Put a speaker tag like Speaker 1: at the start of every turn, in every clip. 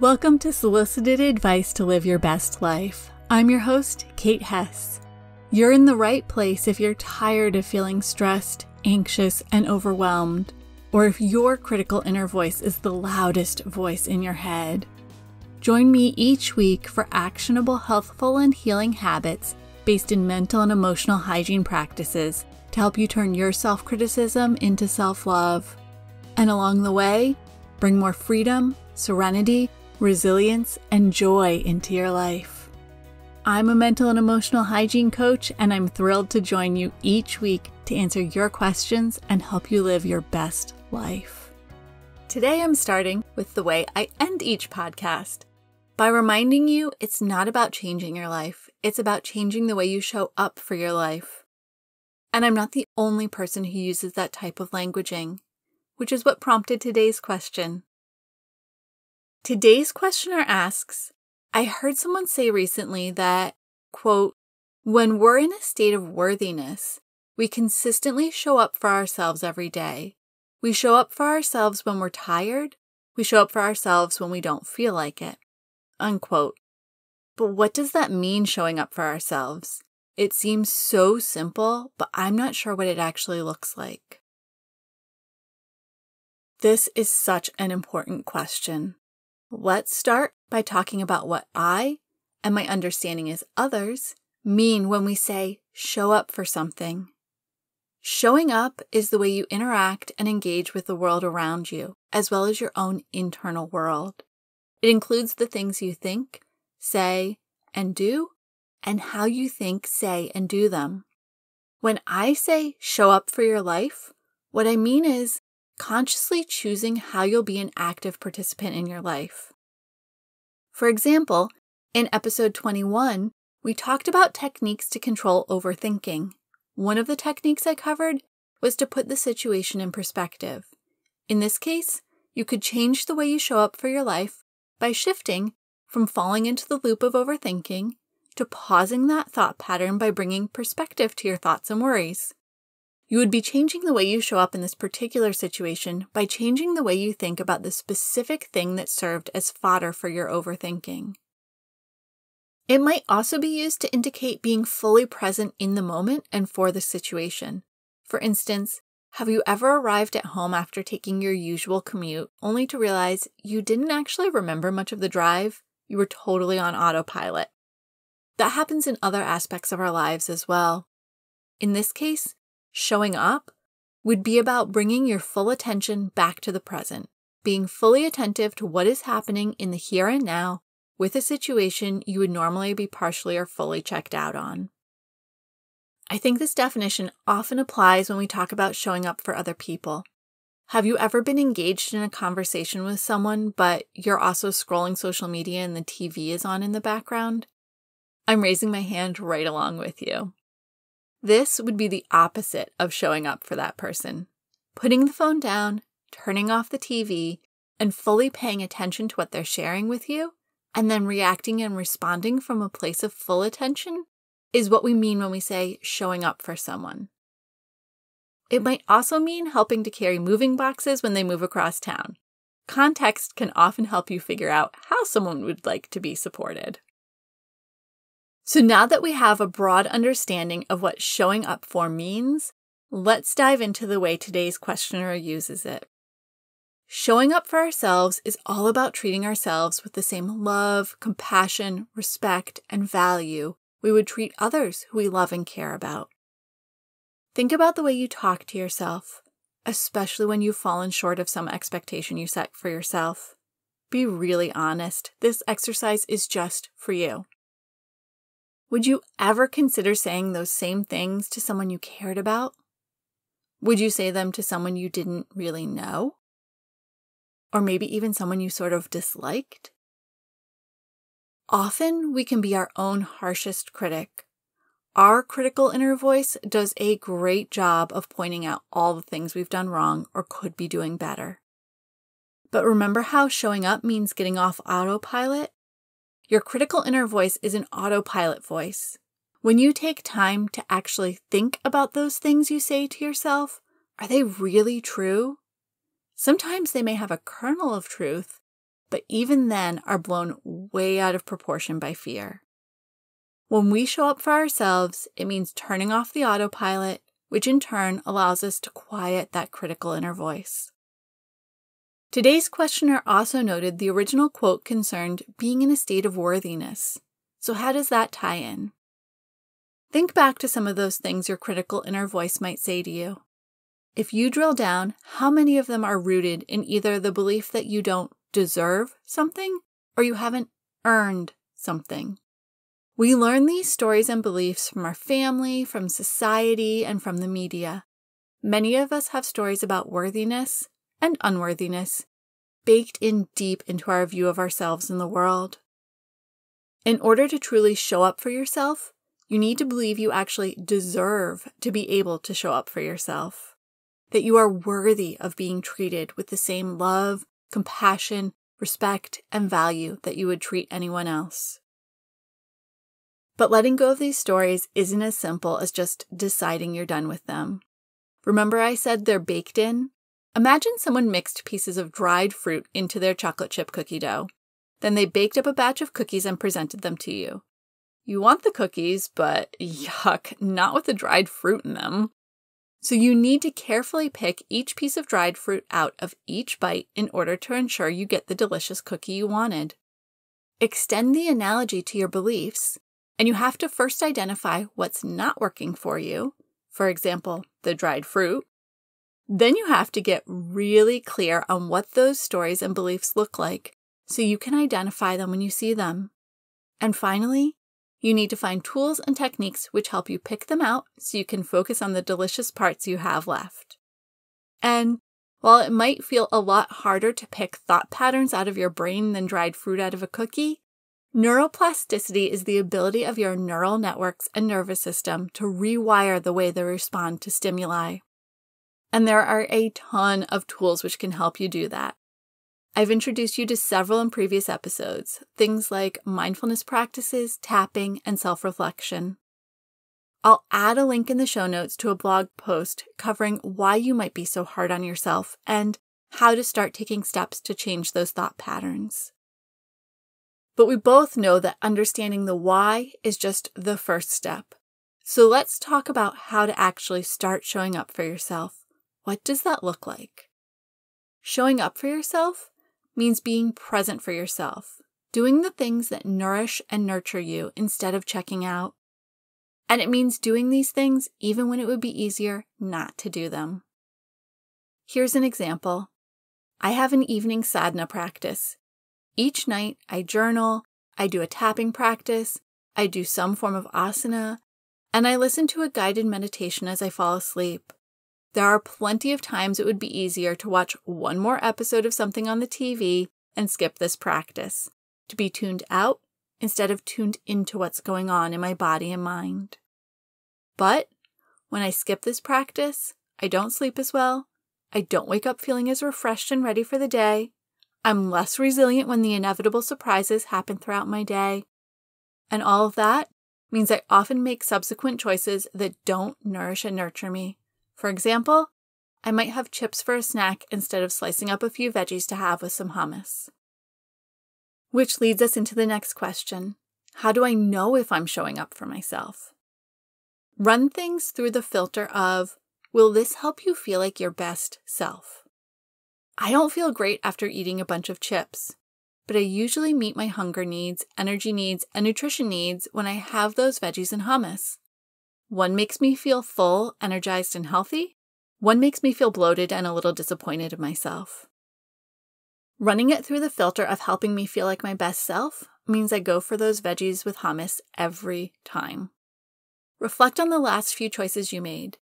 Speaker 1: Welcome to Solicited Advice to Live Your Best Life. I'm your host, Kate Hess. You're in the right place if you're tired of feeling stressed, anxious, and overwhelmed, or if your critical inner voice is the loudest voice in your head. Join me each week for actionable, healthful, and healing habits based in mental and emotional hygiene practices to help you turn your self-criticism into self-love. And along the way, bring more freedom, serenity, resilience, and joy into your life. I'm a mental and emotional hygiene coach, and I'm thrilled to join you each week to answer your questions and help you live your best life. Today I'm starting with the way I end each podcast, by reminding you it's not about changing your life, it's about changing the way you show up for your life. And I'm not the only person who uses that type of languaging, which is what prompted today's question. Today's questioner asks, I heard someone say recently that, quote, when we're in a state of worthiness, we consistently show up for ourselves every day. We show up for ourselves when we're tired. We show up for ourselves when we don't feel like it, unquote. But what does that mean, showing up for ourselves? It seems so simple, but I'm not sure what it actually looks like. This is such an important question. Let's start by talking about what I, and my understanding is others, mean when we say show up for something. Showing up is the way you interact and engage with the world around you, as well as your own internal world. It includes the things you think, say, and do, and how you think, say, and do them. When I say show up for your life, what I mean is consciously choosing how you'll be an active participant in your life. For example, in episode 21, we talked about techniques to control overthinking. One of the techniques I covered was to put the situation in perspective. In this case, you could change the way you show up for your life by shifting from falling into the loop of overthinking to pausing that thought pattern by bringing perspective to your thoughts and worries. You would be changing the way you show up in this particular situation by changing the way you think about the specific thing that served as fodder for your overthinking. It might also be used to indicate being fully present in the moment and for the situation. For instance, have you ever arrived at home after taking your usual commute only to realize you didn't actually remember much of the drive? You were totally on autopilot. That happens in other aspects of our lives as well. In this case, showing up would be about bringing your full attention back to the present, being fully attentive to what is happening in the here and now with a situation you would normally be partially or fully checked out on. I think this definition often applies when we talk about showing up for other people. Have you ever been engaged in a conversation with someone, but you're also scrolling social media and the TV is on in the background? I'm raising my hand right along with you. This would be the opposite of showing up for that person. Putting the phone down, turning off the TV, and fully paying attention to what they're sharing with you, and then reacting and responding from a place of full attention is what we mean when we say showing up for someone. It might also mean helping to carry moving boxes when they move across town. Context can often help you figure out how someone would like to be supported. So now that we have a broad understanding of what showing up for means, let's dive into the way today's questioner uses it. Showing up for ourselves is all about treating ourselves with the same love, compassion, respect, and value we would treat others who we love and care about. Think about the way you talk to yourself, especially when you've fallen short of some expectation you set for yourself. Be really honest. This exercise is just for you. Would you ever consider saying those same things to someone you cared about? Would you say them to someone you didn't really know? Or maybe even someone you sort of disliked? Often we can be our own harshest critic. Our critical inner voice does a great job of pointing out all the things we've done wrong or could be doing better. But remember how showing up means getting off autopilot? Your critical inner voice is an autopilot voice. When you take time to actually think about those things you say to yourself, are they really true? Sometimes they may have a kernel of truth, but even then are blown way out of proportion by fear. When we show up for ourselves, it means turning off the autopilot, which in turn allows us to quiet that critical inner voice. Today's questioner also noted the original quote concerned being in a state of worthiness. So how does that tie in? Think back to some of those things your critical inner voice might say to you. If you drill down, how many of them are rooted in either the belief that you don't deserve something or you haven't earned something? We learn these stories and beliefs from our family, from society, and from the media. Many of us have stories about worthiness and unworthiness baked in deep into our view of ourselves in the world. In order to truly show up for yourself, you need to believe you actually deserve to be able to show up for yourself, that you are worthy of being treated with the same love, compassion, respect, and value that you would treat anyone else. But letting go of these stories isn't as simple as just deciding you're done with them. Remember I said they're baked in? Imagine someone mixed pieces of dried fruit into their chocolate chip cookie dough. Then they baked up a batch of cookies and presented them to you. You want the cookies, but yuck, not with the dried fruit in them. So you need to carefully pick each piece of dried fruit out of each bite in order to ensure you get the delicious cookie you wanted. Extend the analogy to your beliefs, and you have to first identify what's not working for you, for example, the dried fruit. Then you have to get really clear on what those stories and beliefs look like so you can identify them when you see them. And finally, you need to find tools and techniques which help you pick them out so you can focus on the delicious parts you have left. And while it might feel a lot harder to pick thought patterns out of your brain than dried fruit out of a cookie, neuroplasticity is the ability of your neural networks and nervous system to rewire the way they respond to stimuli. And there are a ton of tools which can help you do that. I've introduced you to several in previous episodes, things like mindfulness practices, tapping, and self-reflection. I'll add a link in the show notes to a blog post covering why you might be so hard on yourself and how to start taking steps to change those thought patterns. But we both know that understanding the why is just the first step. So let's talk about how to actually start showing up for yourself. What does that look like? Showing up for yourself means being present for yourself, doing the things that nourish and nurture you instead of checking out. And it means doing these things even when it would be easier not to do them. Here's an example. I have an evening sadhana practice. Each night I journal, I do a tapping practice, I do some form of asana, and I listen to a guided meditation as I fall asleep. There are plenty of times it would be easier to watch one more episode of something on the TV and skip this practice, to be tuned out instead of tuned into what's going on in my body and mind. But when I skip this practice, I don't sleep as well, I don't wake up feeling as refreshed and ready for the day, I'm less resilient when the inevitable surprises happen throughout my day, and all of that means I often make subsequent choices that don't nourish and nurture me. For example, I might have chips for a snack instead of slicing up a few veggies to have with some hummus. Which leads us into the next question. How do I know if I'm showing up for myself? Run things through the filter of, will this help you feel like your best self? I don't feel great after eating a bunch of chips, but I usually meet my hunger needs, energy needs, and nutrition needs when I have those veggies and hummus. One makes me feel full, energized, and healthy. One makes me feel bloated and a little disappointed in myself. Running it through the filter of helping me feel like my best self means I go for those veggies with hummus every time. Reflect on the last few choices you made.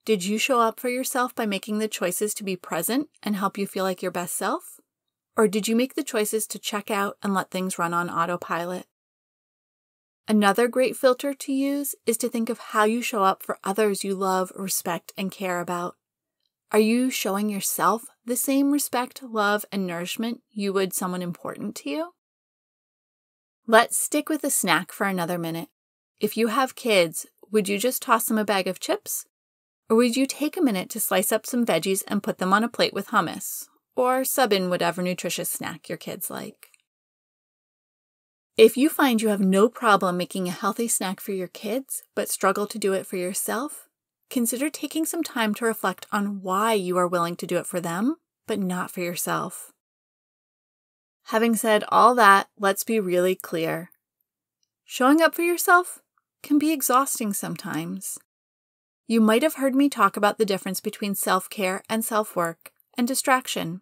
Speaker 1: Did you show up for yourself by making the choices to be present and help you feel like your best self? Or did you make the choices to check out and let things run on autopilot? Another great filter to use is to think of how you show up for others you love, respect, and care about. Are you showing yourself the same respect, love, and nourishment you would someone important to you? Let's stick with a snack for another minute. If you have kids, would you just toss them a bag of chips? Or would you take a minute to slice up some veggies and put them on a plate with hummus? or sub in whatever nutritious snack your kids like. If you find you have no problem making a healthy snack for your kids, but struggle to do it for yourself, consider taking some time to reflect on why you are willing to do it for them, but not for yourself. Having said all that, let's be really clear. Showing up for yourself can be exhausting sometimes. You might have heard me talk about the difference between self-care and self-work and distraction.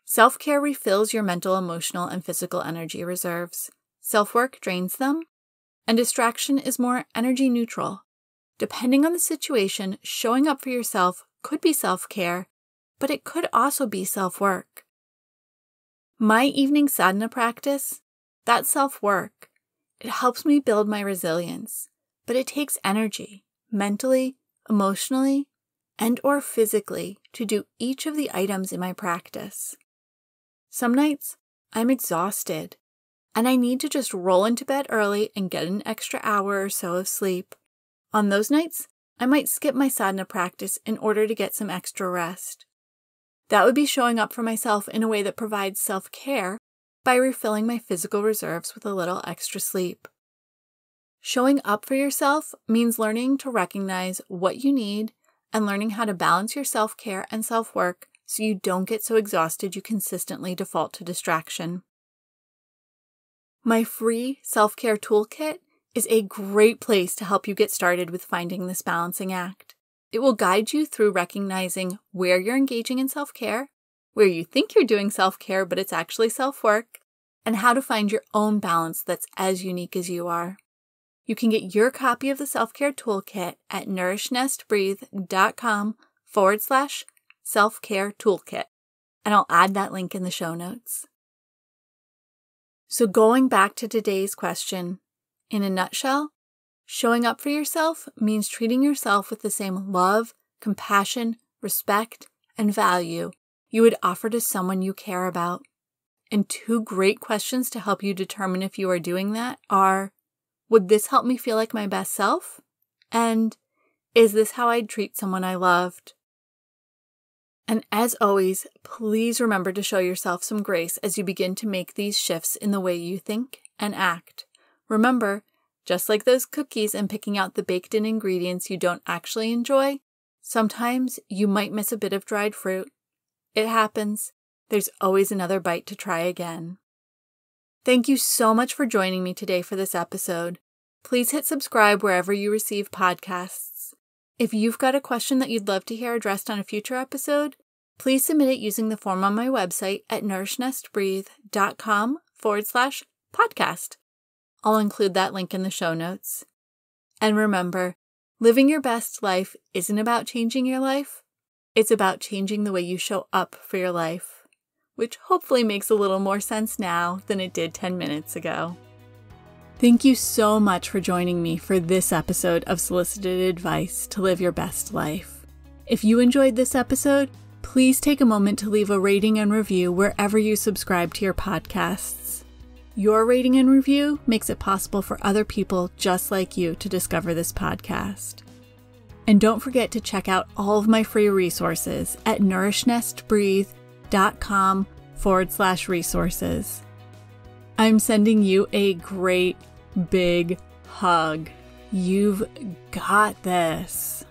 Speaker 1: Self-care refills your mental, emotional, and physical energy reserves. Self-work drains them, and distraction is more energy neutral. Depending on the situation, showing up for yourself could be self-care, but it could also be self-work. My evening sadhana practice, that's self-work. It helps me build my resilience, but it takes energy, mentally, emotionally, and/or physically, to do each of the items in my practice. Some nights, I'm exhausted, and I need to just roll into bed early and get an extra hour or so of sleep. On those nights, I might skip my sadhana practice in order to get some extra rest. That would be showing up for myself in a way that provides self-care by refilling my physical reserves with a little extra sleep. Showing up for yourself means learning to recognize what you need and learning how to balance your self-care and self-work so you don't get so exhausted you consistently default to distraction. My free self-care toolkit is a great place to help you get started with finding this balancing act. It will guide you through recognizing where you're engaging in self-care, where you think you're doing self-care but it's actually self-work, and how to find your own balance that's as unique as you are. You can get your copy of the self-care toolkit at nourishnestbreathe.com/self-care toolkit, and I'll add that link in the show notes. So going back to today's question, in a nutshell, showing up for yourself means treating yourself with the same love, compassion, respect, and value you would offer to someone you care about. And two great questions to help you determine if you are doing that are, would this help me feel like my best self? And is this how I'd treat someone I loved? And as always, please remember to show yourself some grace as you begin to make these shifts in the way you think and act. Remember, just like those cookies and picking out the baked-in ingredients you don't actually enjoy, sometimes you might miss a bit of dried fruit. It happens. There's always another bite to try again. Thank you so much for joining me today for this episode. Please hit subscribe wherever you receive podcasts. If you've got a question that you'd love to hear addressed on a future episode, please submit it using the form on my website at nourishnestbreathe.com/podcast. I'll include that link in the show notes. And remember, living your best life isn't about changing your life. It's about changing the way you show up for your life, which hopefully makes a little more sense now than it did 10 minutes ago. Thank you so much for joining me for this episode of Solicited Advice to Live Your Best Life. If you enjoyed this episode, please take a moment to leave a rating and review wherever you subscribe to your podcasts. Your rating and review makes it possible for other people just like you to discover this podcast. And don't forget to check out all of my free resources at nourishnestbreathe.com/resources. I'm sending you a great big hug. You've got this.